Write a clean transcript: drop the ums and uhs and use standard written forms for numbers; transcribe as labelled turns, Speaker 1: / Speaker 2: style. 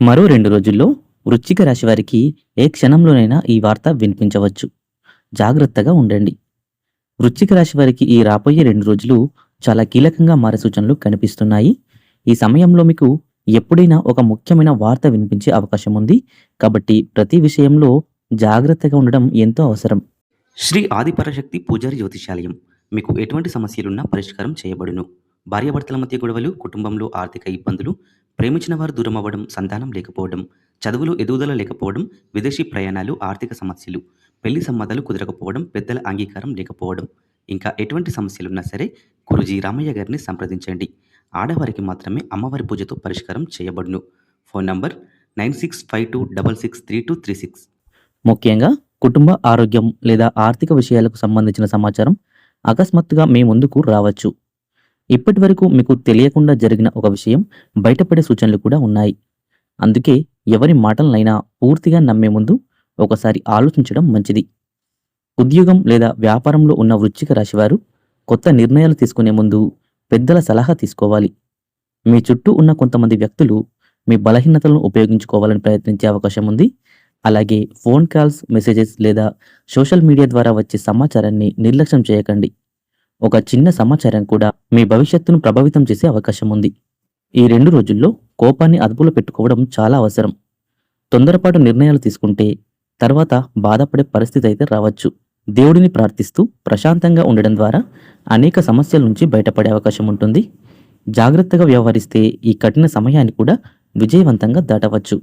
Speaker 1: మరో 2 రోజుల్లో వృశ్చిక రాశి వారికి ఏ క్షణంలోనైనా ఈ వార్త వినిపించవచ్చు. జాగ్రత్తగా ఉండండి. వృశ్చిక రాశి వారికి ఈ రాబోయే 2 రోజులు చాలా కీలకంగా మారే సూచనలు కనిపిస్తున్నాయి. ఈ సమయంలో మీకు ఎప్పుడైనా ఒక ముఖ్యమైన వార్త వినిపించే అవకాశం ఉంది. కాబట్టి ప్రతి విషయంలో జాగ్రత్తగా ఉండడం ఎంతో అవసరం.
Speaker 2: శ్రీ ఆదిపరాశక్తి పూజారి జ్యోతిషాలయం మీకు ఎటువంటి సమస్యలున్నా పరిష్కారం చేయబడును. భార్యాభర్తల మధ్య గొడవలు, కుటుంబంలో ఆర్థిక ఇబ్బందులు, ప్రేమించిన వారు దూరం అవ్వడం, సంతానం లేకపోవడం, చదువులో ఎదుగుదల లేకపోవడం, విదేశీ ప్రయాణాలు, ఆర్థిక సమస్యలు, పెళ్లి సంబంధాలు కుదరకపోవడం, పెద్దల అంగీకారం లేకపోవడం, ఇంకా ఎటువంటి సమస్యలున్నా సరే గురూజీ రామయ్య గారిని సంప్రదించండి. ఆడవారికి మాత్రమే అమ్మవారి పూజతో పరిష్కారం చేయబడును. Phone number 9652663236.
Speaker 1: ముఖ్యంగా కుటుంబ ఆరోగ్యం లేదా ఆర్థిక విషయాలకు సంబంధించిన సమాచారం అకస్మాత్తుగా మీ ముందుకు రావచ్చు. ఇప్పటివరకు మీకు తెలియకుండా జరిగిన ఒక విషయం బయటపడే సూచనలు కూడా ఉన్నాయి. అందుకే ఎవరి మాటలనైనా పూర్తిగా నమ్మే ముందు ఒకసారి ఆలోచించడం మంచిది. ఉద్యోగం లేదా వ్యాపారంలో ఉన్న వృశ్చిక రాశివారు కొత్త నిర్ణయాలు తీసుకునే ముందు పెద్దల సలహా తీసుకోవాలి. మీ చుట్టూ ఉన్న కొంతమంది వ్యక్తులు మీ బలహీనతలను ఉపయోగించుకోవాలని ప్రయత్నించే అవకాశం ఉంది. అలాగే ఫోన్ కాల్స్, మెసేజెస్ లేదా సోషల్ మీడియా ద్వారా వచ్చే సమాచారాన్ని నిర్లక్ష్యం చేయకండి. ఒక చిన్న సమాచారం కూడా మీ భవిష్యత్తును ప్రభావితం చేసే అవకాశం ఉంది. ఈ 2 రోజుల్లో కోపాన్ని అదుపులో పెట్టుకోవడం చాలా అవసరం. తొందరపాటు నిర్ణయాలు తీసుకుంటే తర్వాత బాధపడే పరిస్థితి అయితే రావచ్చు. దేవుడిని ప్రార్థిస్తూ ప్రశాంతంగా ఉండడం ద్వారా అనేక సమస్యల నుంచి బయటపడే అవకాశం ఉంటుంది. జాగ్రత్తగా వ్యవహరిస్తే ఈ కఠిన సమయాన్ని కూడా విజయవంతంగా దాటవచ్చు.